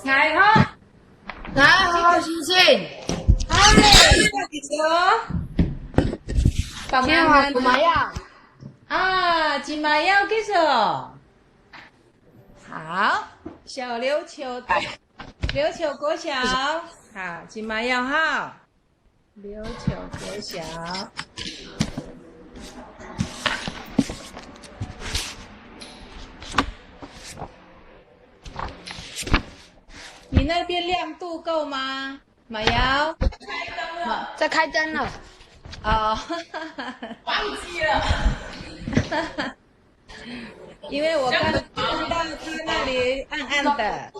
爱好，来，好星星，好嘞，几首？放今晚怎么样？啊，今晚要几首？好，小琉球国小，好，今晚要好，琉球国小。你那边亮度够吗？马瑶，在开灯了。哦，忘记了，因为我看到他那里暗暗的。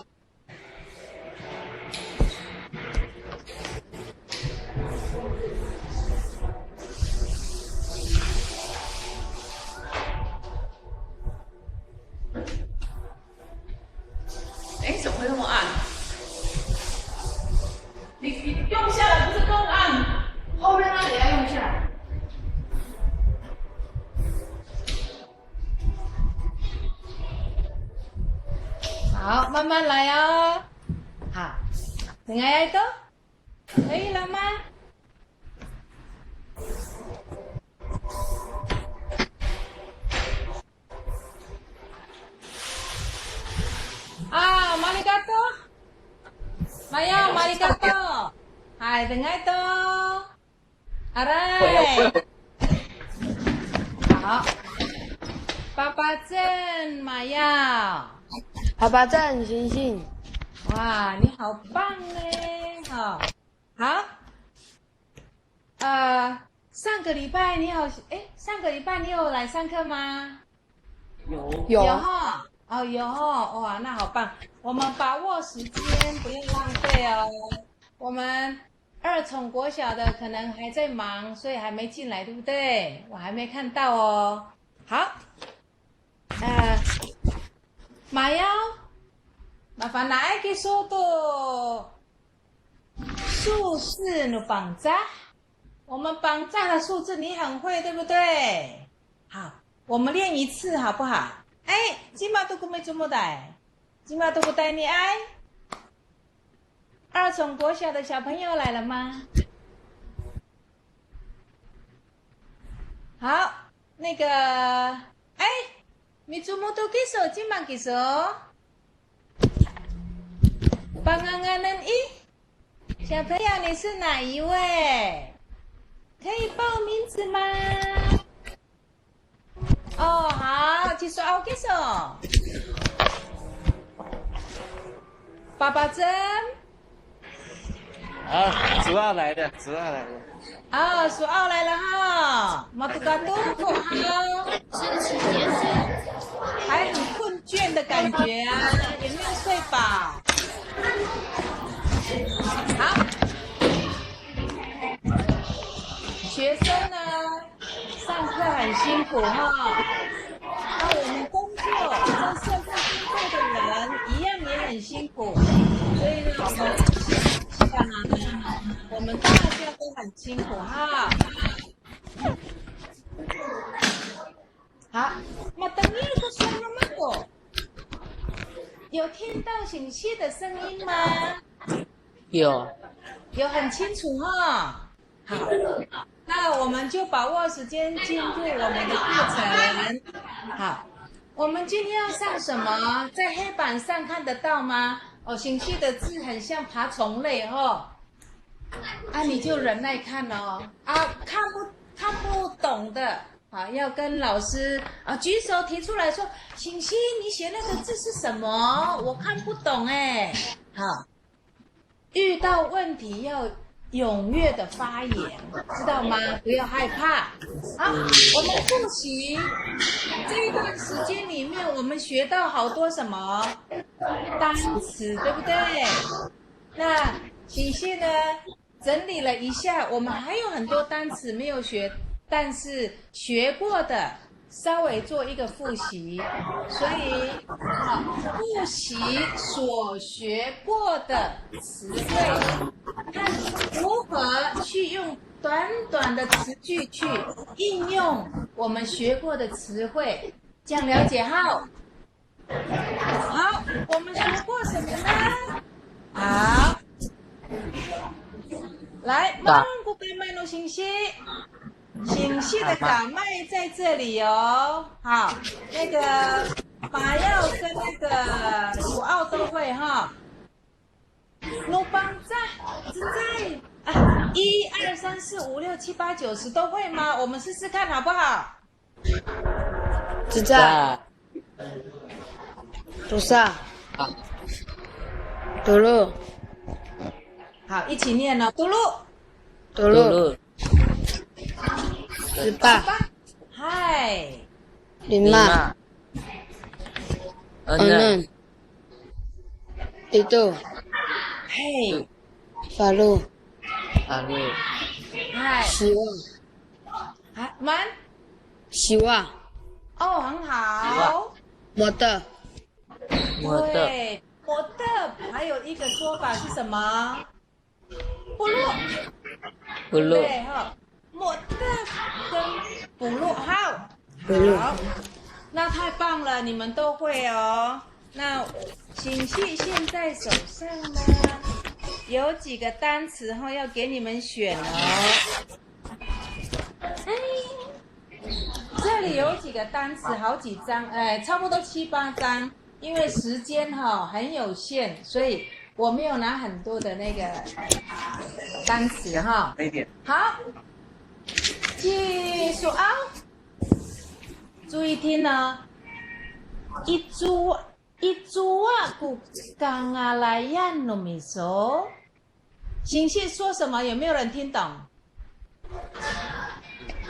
哎，怎么会那么暗？你用下来不是更暗？后面那里要用下来。好，慢慢来哦。好，等下一个，可以了吗？啊，马里嘎多，马呀，马里嘎多，嗨，等下一个，好嘞。好，爸爸正，马呀。爸爸正星星，哇，你好棒嘞！好，好，上个礼拜你有上个礼拜你有来上课吗？有哈，哦有哈，哇，那好棒！我们把握时间，不要浪费哦。我们二重国小的可能还在忙，所以还没进来，对不对？我还没看到哦。好，马妖。麻烦来给说的数字的绑扎，我们绑扎的数字你很会，对不对？好，我们练一次好不好？哎，今晚都没这么带，今晚都不带你哎。二重国小的小朋友来了吗？好，那个，哎，你怎么都给手，今晚给手。Panganganan小朋友你是哪一位？可以报名字吗？哦，好，举手，OK 手。爸爸真。啊，主二来的。哦，苏奥来了哈，马杜嘎多好，还很困倦的感觉啊，也没有睡饱。好，学生呢上课很辛苦哈，我们工作在社会工作的人一样也很辛苦，所以呢，我们大家都很辛苦哈。好，那等一个说了吗？我有听到醒息的声音吗？有很清楚哈。好，那我们就把握时间进入我们的课程。好，我们今天要上什么？在黑板上看得到吗？哦，醒息的字很像爬虫类哦。你就忍耐看哦。看不懂的。好，要跟老师举手提出来说，醒息，你写那个字是什么？我看不懂哎。好，遇到问题要踊跃的发言，知道吗？不要害怕。好，我们复习这一段时间里面，我们学到好多什么单词，对不对？那醒息呢，整理了一下，我们还有很多单词没有学。但是学过的稍微做一个复习，所以复习所学过的词汇，看如何去用短短的词句去应用我们学过的词汇，这样了解哈。好，我们学过什么呢？好，来，打古贝麦诺信息，信息的港麦在这里哦。好，那个马耀跟那个楚奥都会哈。努邦在啊，1、2、3、4、5、6、7、8、9、10都会吗？我们试试看好不好？只在多少？多路好，一起念哦，嘟噜。多路18嗨，5 6 itu 嘿， Falu 嗨，希望啊，man，希望哦，很好。我的对，我的还有一个说法是什么？部落。对哈，我的跟部落好。好，那太棒了，你们都会哦。那请系现在手上呢，有几个单词哈，要给你们选哦。这里有几个单词，好几张，差不多7、8张。因为时间很有限，所以我没有拿很多的那个单词哈。好，记数啊，注意听呢。一株啊，古刚啊来呀，糯米说。星系说什么？有没有人听懂？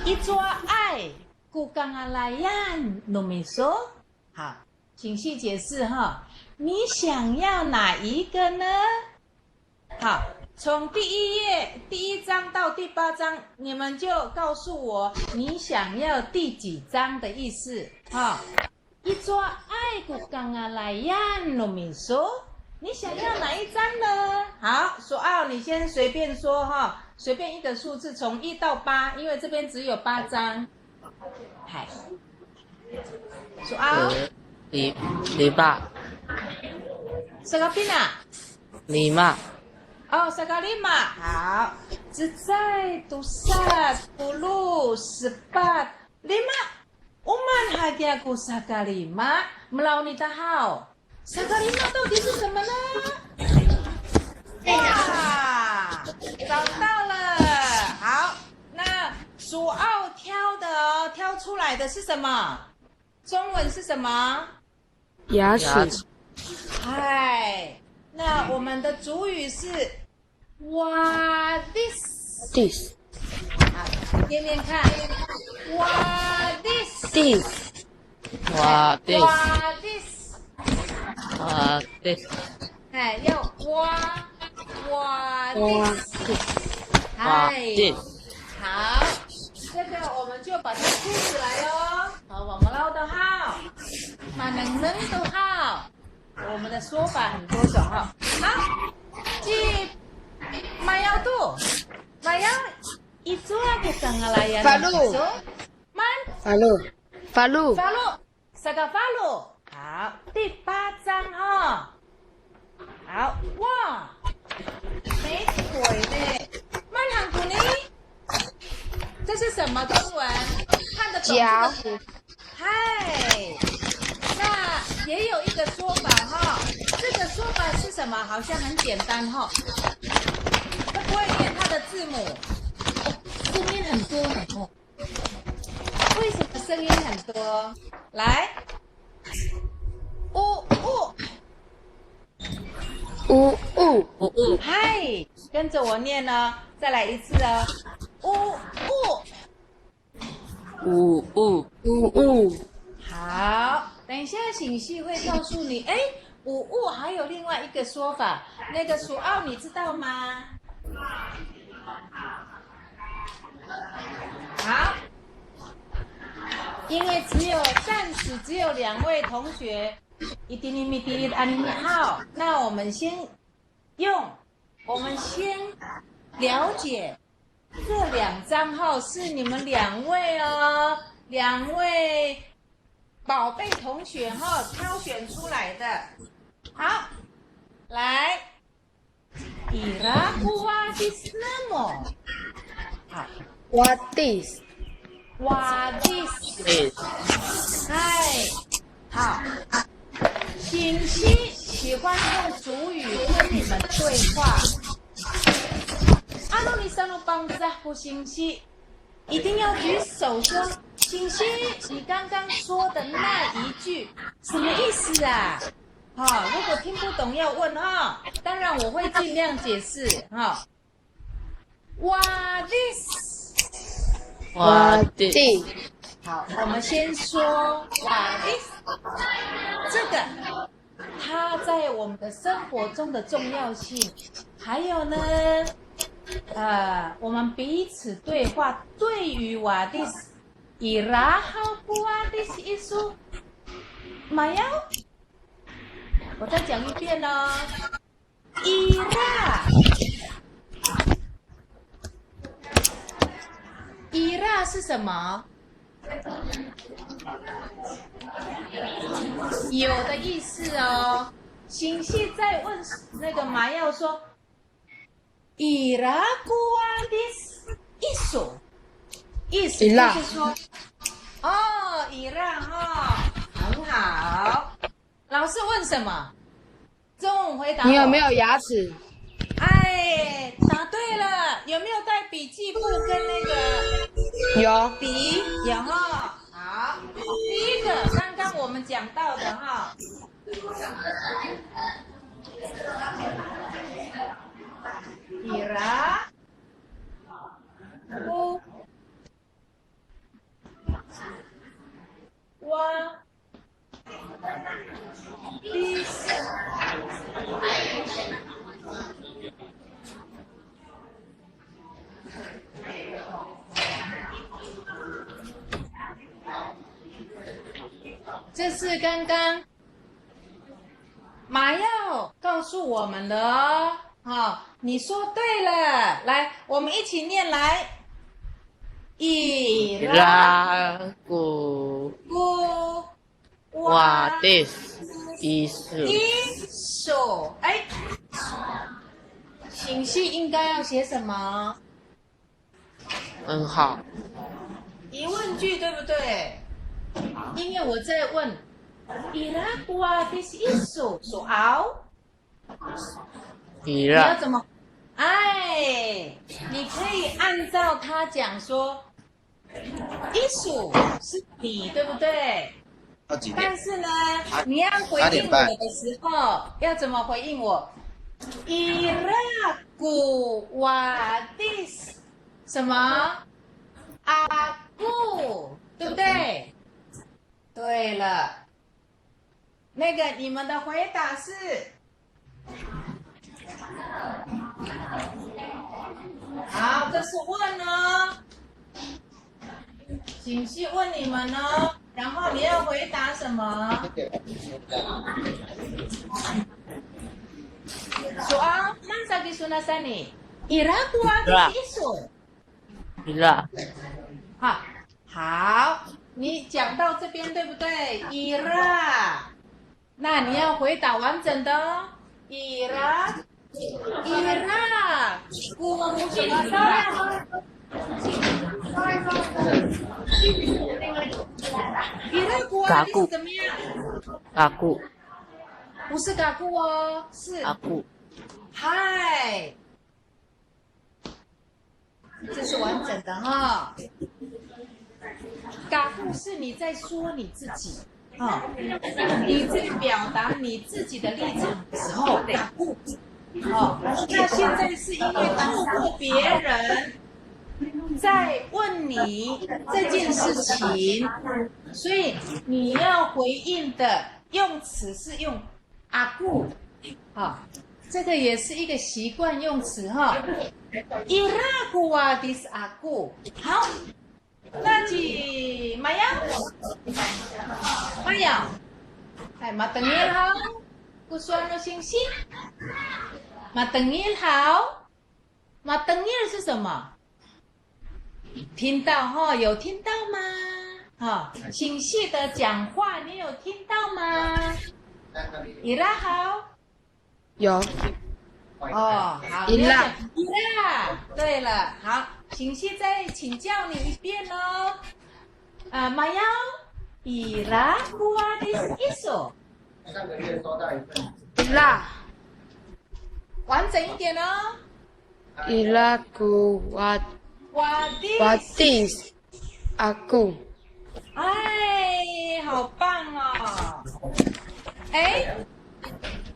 一株爱，古刚啊来呀，糯米说。好。请细解释哈，你想要哪一个呢？好，从第1页第1章到第8章，你们就告诉我你想要第几章的意思哈。一桌爱古刚啊来呀，糯米说，你想要哪一章呢？好，说奥你先随便说哈，随便一个数字，从1到8，因为这边只有8章。嗨，说奥。5 Sekapina 哦，Sekalima 好，只在Dusat 10 lima Uman hadiahku Sekalima melawan tahu Sekalima 到底是什么呢？哇，找到了，好，那属奥挑的哦，挑出来的是什么？中文是什么？牙齿。嗨，那我们的主语是 what this， 好，念念看 what this， 哎，要what this， 嗨，好，这个我们就把它记起来哦。好，我们捞的号，马能都号。我们的说法很多种哈。好，记马要度，马要itu aku kangalayan. Falu. Falu. Saga Falu。好，第8章哈。好，哇，没腿呢，慢行古尼。这是什么中文？看得懂？脚。嗨。那也有一个说法哈，这个说法是什么？好像很简单哈，会不会念它的字母？声音很多很多。为什么声音很多？来，嗨，跟着我念呢，再来一次哦，好。等一下，醒系会告诉你，五物还有另外一个说法，那个属奥你知道吗？好，因为暂时只有2位同学，一定咪滴安尼好，那我们先了解这2张号是你们2位哦，2位。宝贝同学挑选出来的，好，来 iraku wadis namo。好 What this？ ，wadis。嗨，好。星星喜欢用主语跟你们对话。阿诺尼桑鲁邦扎不星星，一定要举手说：“星星，你刚刚说的那一句什么意思啊？”好，如果听不懂要问哈，当然我会尽量解释哈。What this？ What this？ 好，我们先说 What this？ 这个它在我们的生活中的重要性，还有呢，我们彼此对话对于 What this？Iraha What this isu？ Maya？我再讲一遍哦 ，ira 是什么？有的意思哦。星系在问那个麻药说 ，ira kuadis isu， 意思就是说，哦，ira 哈，很好。老师问什么？中文回答。你有没有牙齿？哎，答对了。有没有带笔记簿跟那个？有。笔有哈。好，第一个刚刚我们讲到的哈。ira ku wa dis。 这是刚刚马耀告诉我们的哦。好，你说对了，来，我们一起念来。Iraku What this isu？ 哎，情绪应该要写什么？很好。疑问句对不对？因为我在问 Iraku What this isu soal。你要怎么？哎，你可以按照他讲说，isu是你，对不对？但是呢，你要回应我的时候，要怎么回应我 ？Iraku What this 什么？aku， 对不对？对了，那个你们的回答是。好，这是问哦，请去问你们哦，然后你要回答什么？Soal masa gisunasani? Iraku What isu？ 好，你讲到这边对不对 ？Ira， 那你要回答完整的哦。Ira， 我什么？Iraku怎么样？嘎固。不是嘎固哦，是嘎固。嗨，这是完整的哈。嘎固是你在说你自己。你在表达你自己的立场的时候，嘎固。那现在是因为透过别人在问你这件事情，所以你要回应的用词是用阿固，这个也是一个习惯用词哈。Iraku What this aku？ 好，那是马耀，哎，马登耶好，不算了星星。马登耶好，马登耶是什么？听到哈？有听到吗？星系的讲话你有听到吗？伊拉好，有。哦，好，伊拉伊拉，对了，好，请现在请教你一遍哦。Maya， 伊拉古瓦迪斯伊索，上个月收到一份。伊拉完整一点哦。伊拉古瓦瓦迪，瓦蒂斯阿古。哎，好棒哦！哎，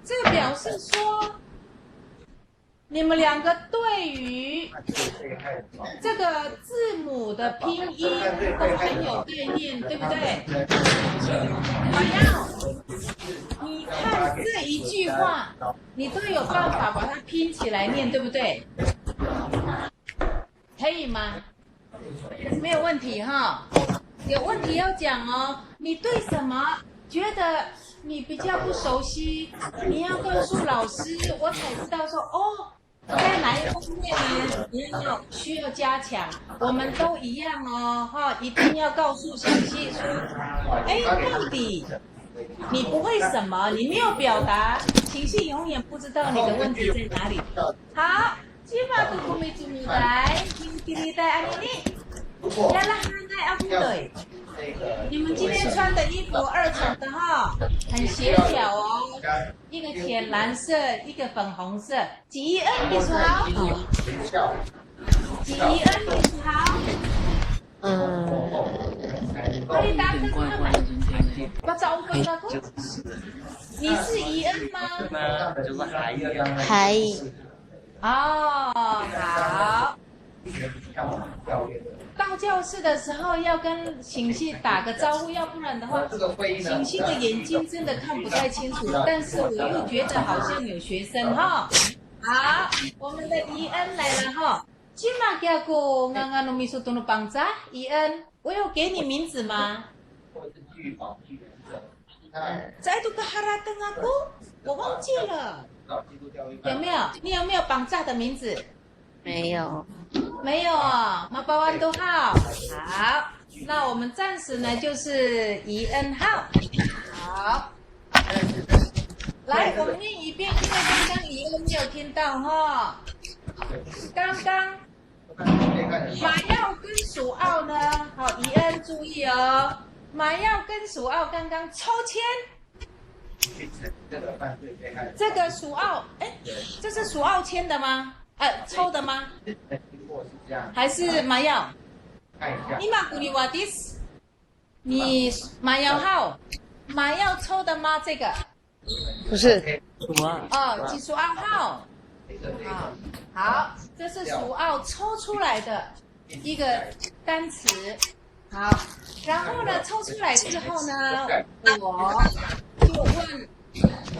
这个表示说，你们两个对于这个字母的拼音都很有概念，对不对？好呀，你看这一句话，你都有办法把它拼起来念，对不对？可以吗？没有问题哈。有问题要讲哦，你对什么觉得你比较不熟悉，你要告诉老师，我才知道说哦，在哪一方面呢？你需要加强，我们都一样哦，哈，一定要告诉详细说，哎，到底你不会什么，你没有表达，情绪永远不知道你的问题在哪里。好，今晚的古美主母来，请弟弟带阿妮妮。亚拉哈奈阿布对，你们今天穿的衣服2层的哈，很协调哦。一个浅蓝色，一个粉红色。几亿恩，你说好？几亿恩，你说好？可以答对吗？把找回了。你是伊恩吗？海哦，好。到教室的时候要跟晴熙打个招呼，要不然的话，晴熙的眼睛真的看不太清楚。但是我又觉得好像有学生哈。好，我们的伊恩来了哈。今嘛给我刚刚弄秘书东的帮助，伊恩，我有给你名字吗？在读个哈拉登阿姑，我忘记了，有没有？你有没有绑架的名字？没有。没有啊，马巴万都号。好，那我们暂时呢就是怡恩号。好，来，我们念一遍，因为刚刚怡恩没有听到哈。刚刚马耀跟蜀奥呢，好，怡恩注意哦，马耀跟蜀奥刚刚抽签。这个蜀奥，哎，这是蜀奥签的吗？抽的吗？还是麻药？你马古里瓦迪斯，你麻药号，麻药抽的吗？这个不是。哦，是属2号。好，这是属2抽出来的一个单词。好，然后呢，抽出来之后呢，我就问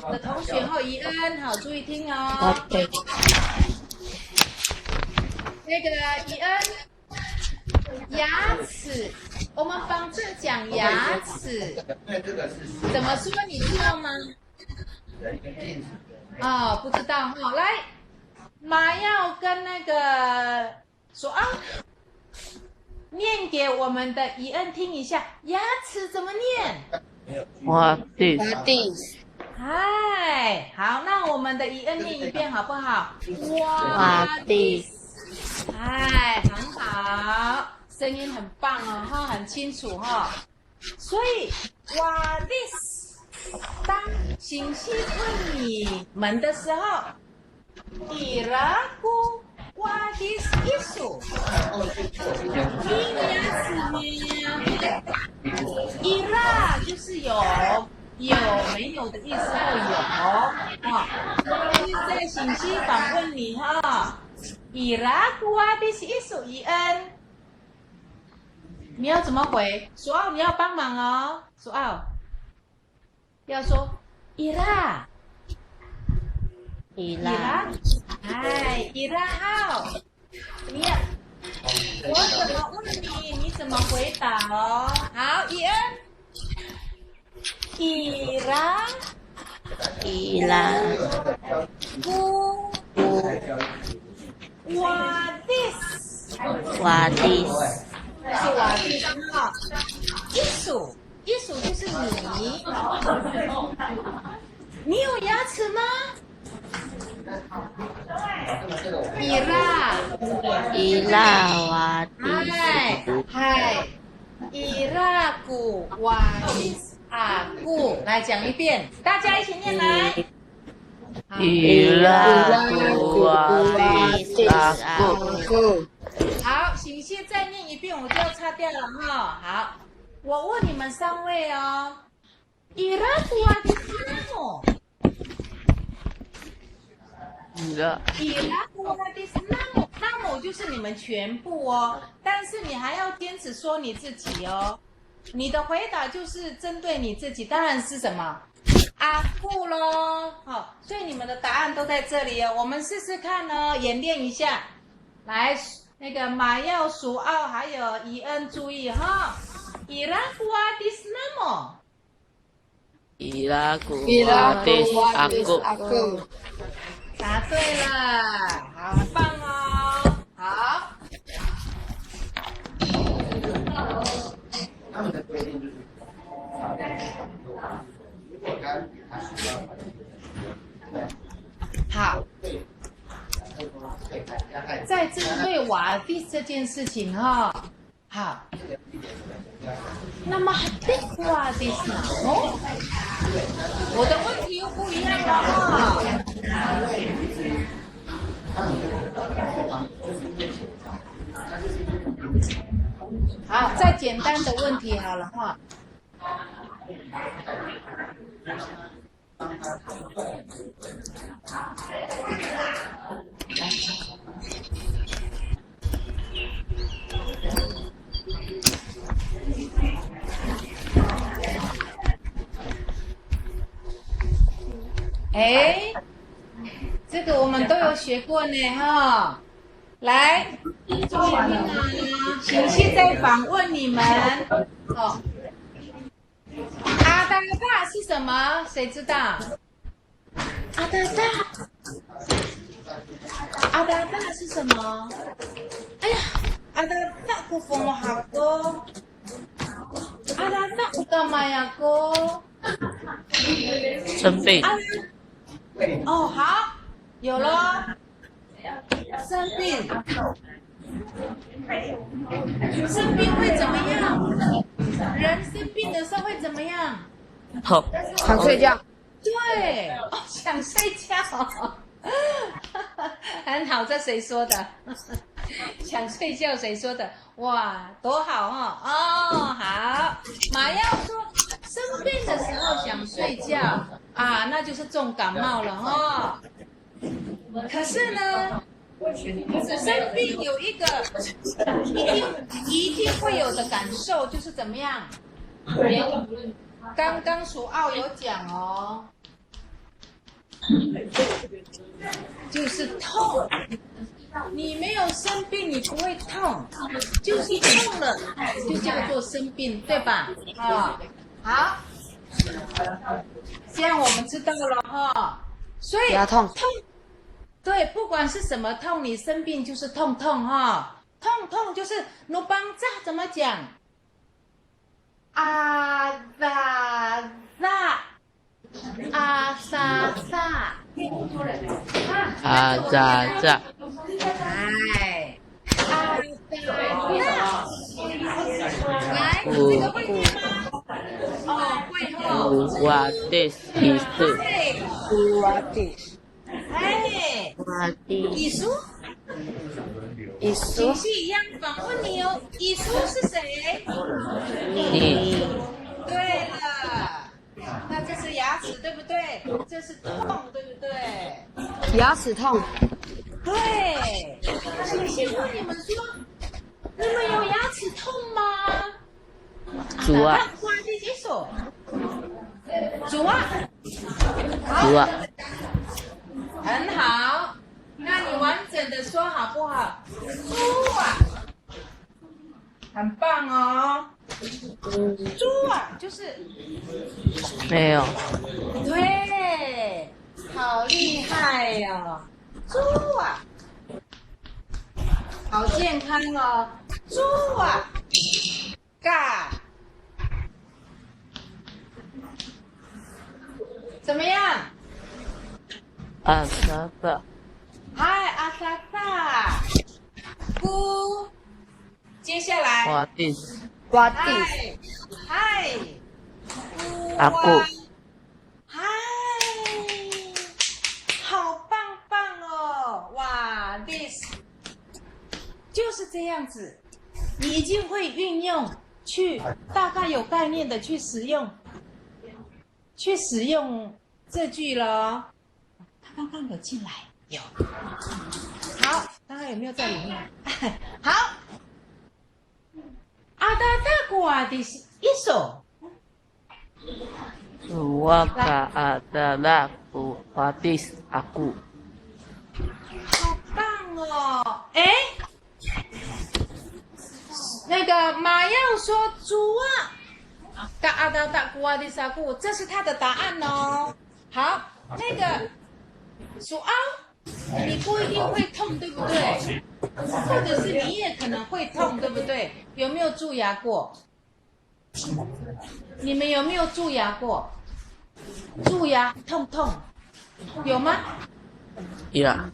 我的同学后怡恩，好，注意听哦。那个怡恩，牙齿，我们方正讲牙齿，怎么说你知道吗？哦，不知道哈。来，马耀跟那个说啊，念给我们的怡恩听一下，牙齿怎么念？瓦蒂嗨，好，那我们的怡恩念一遍好不好？瓦蒂。哎，很好，声音很棒哦，哈，很清楚哈。所以，哇，this， 当信息问你们的时候，伊拉古哇，this 艺术，你牙齿咩？伊拉就是有没有的意思，有啊，就是在信息访问你哈。伊拉古瓦迪是艺术伊恩，你要怎么回？苏奥，你要帮忙哦，苏奥，要说伊拉，哎，伊拉好，我怎么问你，你怎么回答哦？好，伊恩，伊拉，瓦蒂是瓦蒂哈，艺术就是你有牙齿吗？伊拉，伊拉瓦蒂嗨嗨，伊拉古瓦蒂斯阿古，来讲一遍，大家一起念来。好伊拉古瓦蒂斯阿古。好，请先再念一遍，我就要擦掉了哈。好，我问你们3位哦，伊拉古瓦蒂斯那么？伊拉古瓦蒂斯那么就是你们全部哦，但是你还要坚持说你自己哦。你的回答就是针对你自己，当然是什么？阿布咯。好，所以你们的答案都在这里哦。我们试试看哦，演练一下。来，那个马耀、苏奥还有伊恩，注意哈。伊拉古瓦蒂斯那么？伊拉古瓦蒂斯阿古。答对了，好，很棒哦。好。他们的规定就是，如果他给他需要，好，在针对瓦蒂这件事情哈、好，那么瓦蒂是哪哦？我的问题又不一样了哈、好，再简单的问题好了哈。哎，这个我们都有学过呢哈。来，注意听啊，请现在反问你们哦。阿达大是什么？谁知道？阿达大，阿达大是什么？哎呀，阿达大ku fomo hako。阿达大utama yako。生病。哦，好，有了。生病，生病会怎么样？人生病的时候会怎么样？好，想睡觉。对，哦，想睡觉。很好，这谁说的？想睡觉谁说的？哇，多好哈、哦！哦，好。马耀说，生病的时候想睡觉啊，那就是重感冒了哈、可是呢，生病有一个一定会有的感受，就是怎么样？刚刚苏奥有讲哦，就是痛。你没有生病，你不会痛，就是痛了，就叫做生病，对吧？啊，好，这样我们知道了哈。所以不要痛。对，不管是什么痛，你生病就是痛哈，痛就是努邦扎怎么讲？阿扎扎，阿萨萨，阿扎扎，哎，阿扎萨，来，这个会念吗？哦，会哈。古瓦蒂斯提斯，古瓦蒂斯。哎，瓦蒂乙叔，伊苏情绪一样反问你哦，乙叔是谁？你对了，那这是牙齿对不对？这是痛对不对？牙齿痛。对。请先问你们说，你们有牙齿痛吗？主啊，挂第几首？主啊。主啊，很好，那你完整的说好不好？猪啊，很棒哦。猪啊，就是没有，对，好厉害哟、猪啊，好健康哦。猪啊，嘎，怎么样？阿萨萨，嗨，阿达达，咕，接下来，瓦蒂斯瓦蒂嗨，阿古，嗨，好棒棒哦！哇，this 就是这样子，你已经会运用，去大概有概念的去使用这句了。他刚刚有进来，有。好，刚刚有没有在里面？好，阿达达古瓦的一首。Dua ka adalah kuatis aku。好棒哦！哎，那个马耀说猪啊，嘎阿达达古阿迪萨古，这是他的答案哦。好，那个鼠凹，你不一定会痛，对不对？或者是你也可能会痛，对不对？有没有蛀牙过？你们有没有蛀牙过？蛀牙痛，有吗？Iya。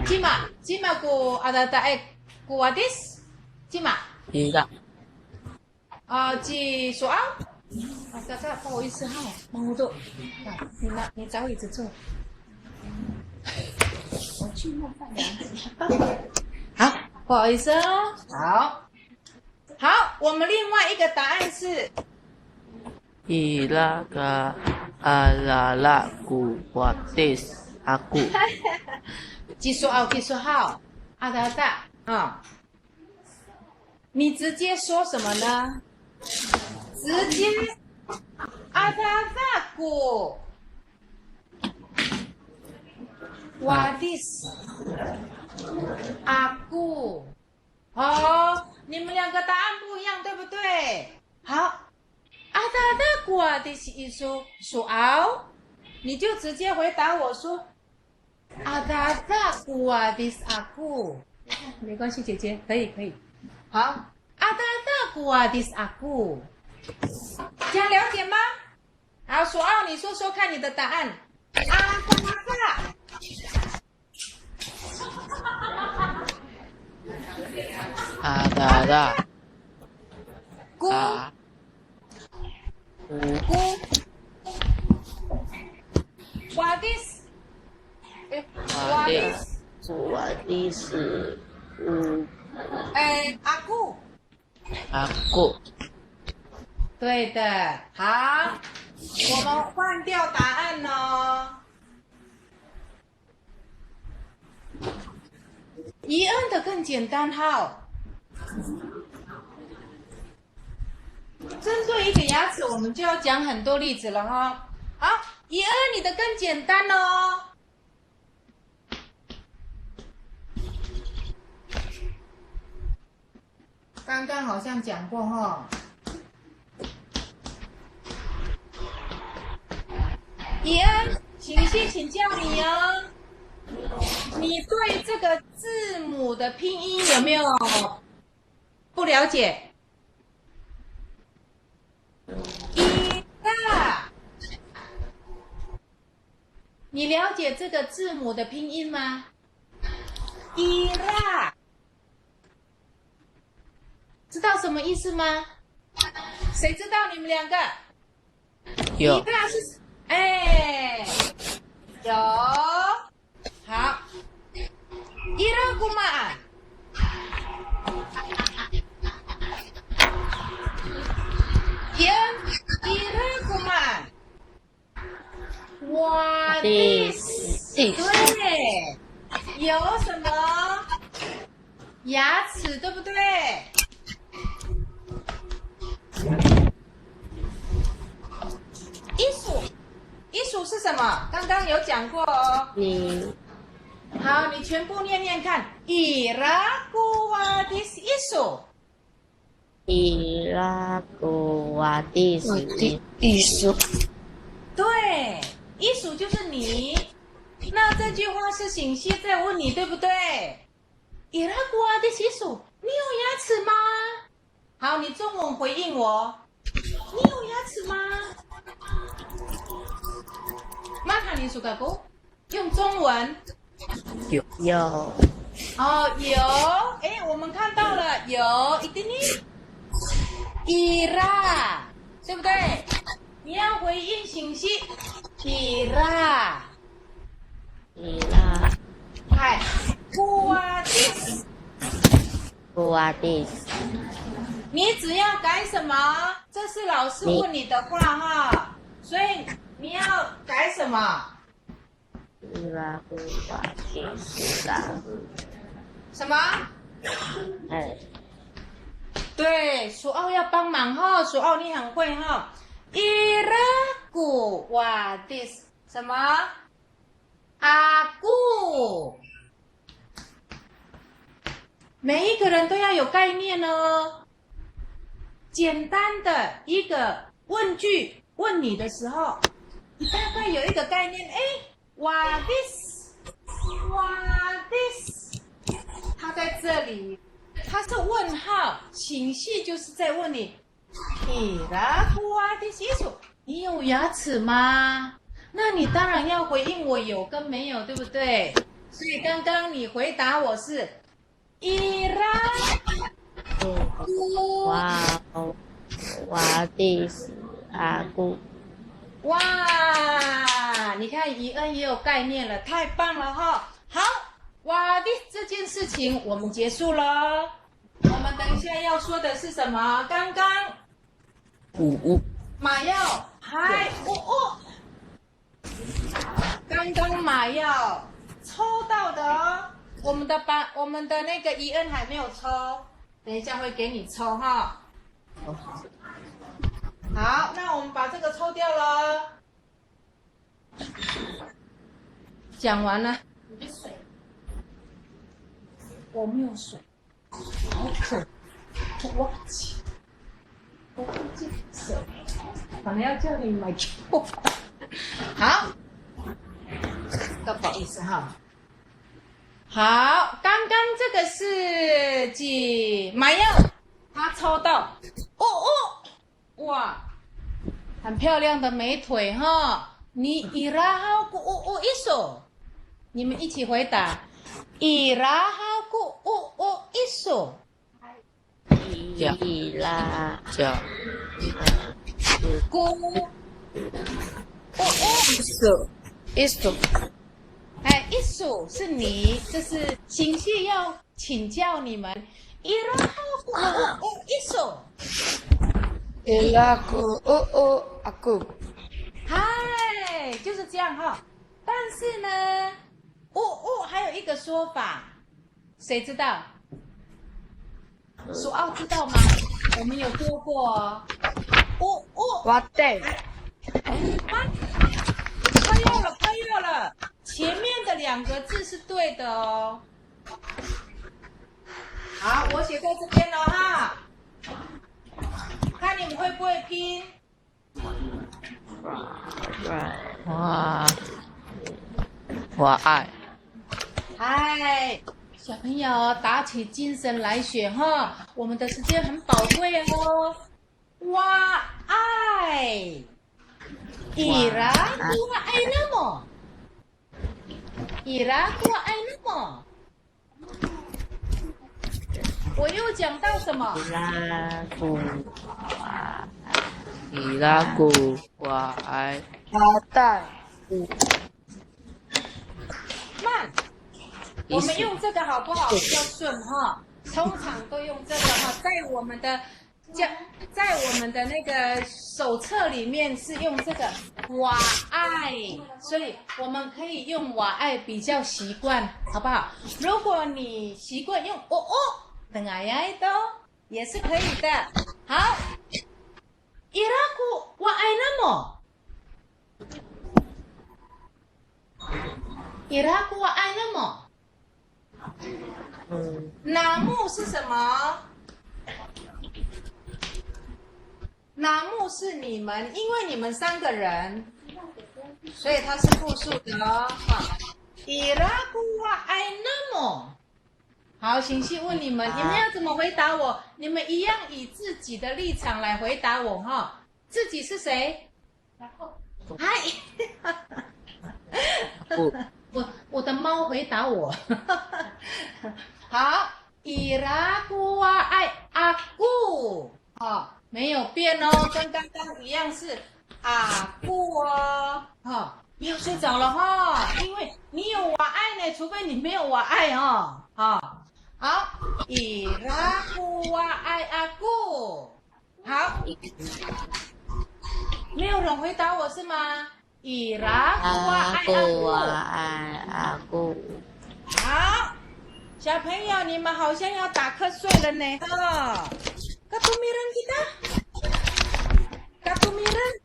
今嘛古阿达达诶古阿迪斯，今嘛。Iya。几说啊？大家不好意思哈，忙不住。你找椅子坐。我去弄饭凉好，不好意思哦。好，我们另外一个答案是 Ila ka adalah kuatis aku。几说好，阿达达啊，你直接说什么呢？直接阿达达古瓦迪斯阿古。哦，你们两个答案不一样，对不对？好，阿达达古瓦迪斯一说soal，你就直接回答我说阿达达古瓦迪斯阿古。没关系，姐姐可以。好，阿达达古瓦迪斯阿古。这样了解吗？好，索奥，你说说看你的答案。阿达达。Adalah姑瓦迪斯。kuatis阿古。aku。对的，好，我们换掉答案哦。伊恩的更简单哈。针对一个牙齿，我们就要讲很多例子了哈。好，伊恩你的更简单哦。刚刚好像讲过哈。伊恩，请先请教你哦，你对这个字母的拼音有没有不了解？伊拉，你了解这个字母的拼音吗？伊拉，知道什么意思吗？谁知道？你们两个？有。伊拉是。哎，有，好，伊拉古玛，伊拉古玛，哇，对，有什么牙齿，对不对？艺术是什么？刚刚有讲过哦。好，你全部念念看。Irakuwadis isu。Irakuwadis isu。对，艺术就是你。那这句话是醒熙在问你，对不对？Irakuwadis isu，你有牙齿吗？好，你中文回应我。你有牙齿吗？马卡尼苏嘎古，用中文有有哦，有，哎，我们看到了，有，一定呢。伊拉，对不对？你要回应信息，伊拉，伊拉嗨，库瓦迪斯，布瓦蒂斯你只要改什么？这是老师问你的话哈，所以你要改什么？伊拉布瓦蒂斯拉，什么？哎，对，苏奥要帮忙哈，苏奥你很会哈。伊拉古瓦迪斯什么？阿古，每一个人都要有概念哦。简单的一个问句问你的时候，你大概有一个概念，哎，瓦迪斯，瓦迪斯，它在这里。它是问号，情绪就是在问你，伊拉古瓦迪斯，你有牙齿吗？那你当然要回应我有跟没有，对不对？所以刚刚你回答我是伊拉古瓦蒂斯阿古，哇，你看伊恩也有概念了，太棒了哈！好，瓦迪这件事情我们结束了。我们等一下要说的是什么？刚刚马耀还刚刚马耀抽到的哦，我们的那个伊恩还没有抽，等一下会给你抽哈。好，那我们把这个抽掉了。讲完了。我没有水，好渴，我忘记水，可能要叫你买酒。好，不好意思哈。好，刚刚这个是几马耀，他抽到，哇，很漂亮的美腿哈。你伊拉好古一手，你们一起回答。伊拉好古一手，伊拉叫古一手，哎，一手是你，这是情绪要请教你们。伊拉好古一手，伊拉古阿古，嗨，就是这样哈。但是呢，还有一个说法，谁知道？苏奥知道吗？我们有说过哦。瓦蒂，快要了，前面的2个字是对的哦。好，我写在这边了哈，看你们会不会拼。我爱。嗨，小朋友打起精神来学哈，我们的时间很宝贵哦。哇爱，伊拉古爱那么，伊拉古爱那么。我又讲到什么？伊拉古瓦爱。阿带，慢，我们用这个好不好？比较顺哈。通常都用这个哈，在我们的那个手册里面是用这个我爱，所以我们可以用我爱比较习惯，好不好？如果你习惯用等爱都也是可以的。好，伊拉古我爱那么，伊拉古我爱那么。哪木是什么？哪木是你们，因为你们3个人，所以它是复数的哦。伊拉古瓦爱那么。好，请细问你们，你们要怎么回答我？你们一样以自己的立场来回答我哈。自己是谁？嗨，我的猫回答我。好，伊拉古啊爱阿古，好，没有变哦，跟刚刚一样是阿古哦，好，不要睡着了哈，因为你有我爱呢，除非你没有我爱哦，好，好，伊拉古啊爱阿古，好，没有人回答我是吗？伊拉古啊爱阿古。好，小朋友，你们好像要打瞌睡了呢。哦，Katumiran kita，Katumiran，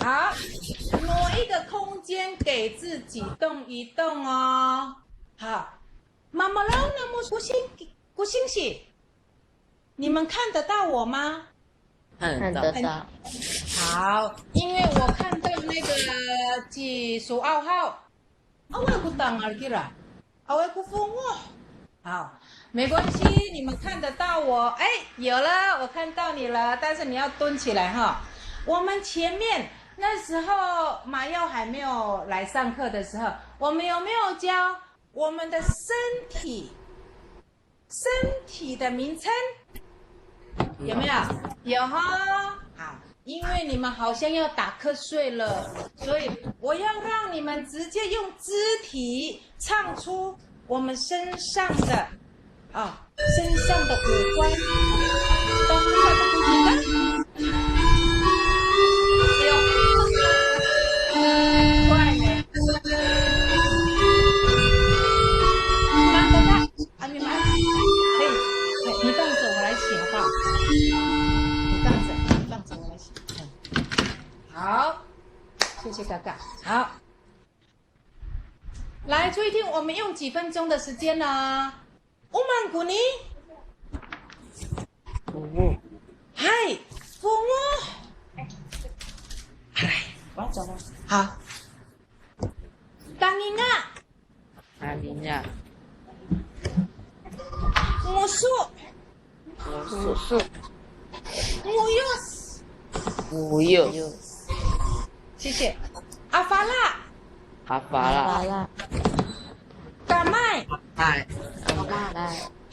好，挪一个空间给自己动一动哦。好，妈妈让那么不星星，你们看得到我吗？看得到。好，因为我看到那个几数2号。我不当了，啦，我不疯哦。好，没关系，你们看得到我。哎，有了，我看到你了，但是你要蹲起来哈。我们前面那时候马耀还没有来上课的时候，我们有没有教我们的身体的名称？有没有？有哈。好。因为你们好像要打瞌睡了，所以我要让你们直接用肢体唱出我们身上的五官。当下的不记得？快呢？慢的他，阿米妈，嘿，你放着我来写好不好？你放着。好，谢谢哥哥。好，来注意听，我们用几分钟的时间呢？Uman kuni，嗨，父母，来，我走了。好，Tanginya，musuh，muyus。谢谢，阿法拉，嘎麦，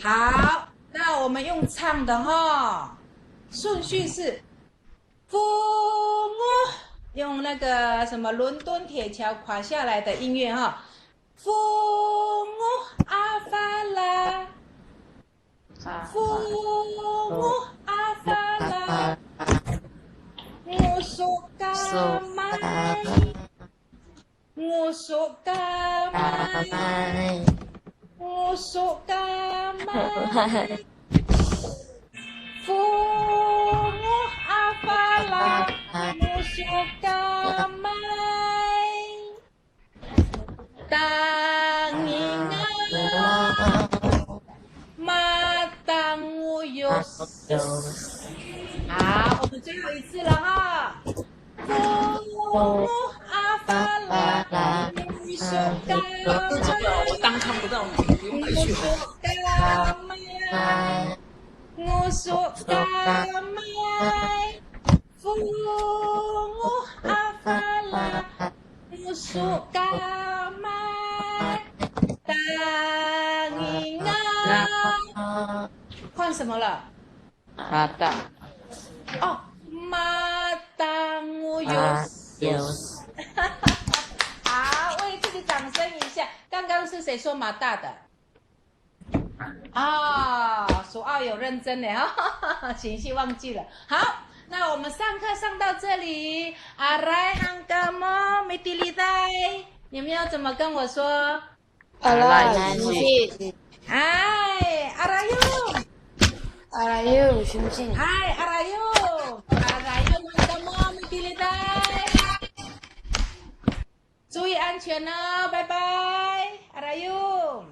好，那我们用唱的哈，顺序是，父母用那个什么伦敦铁桥垮下来的音乐哈，父母阿法拉，父母阿法拉。Ngusuk kamai, ngusuk kamai, ngusuk kamai. Funguh apalah ngusuk kamai. Tangingan matang nguyus. 好，我们最后一次了哈。阿法拉，你说干我当看不到你，不用回去了。我说干麦，父母阿法拉，我说干麦，当你啊，换什么了？马达。哦，马达我有。好，为自己掌声一下。刚刚是谁说马大的？啊，数2有认真的哈，行系忘记了。好，那我们上课上到这里。阿来汉嘎莫没地里带，你们要怎么跟我说？阿来，谢谢。哎，阿拉哟。阿拉哟，兄弟。嗨，阿拉哟，汉嘎莫没地里带。注意安全哦，拜拜，阿拉哟。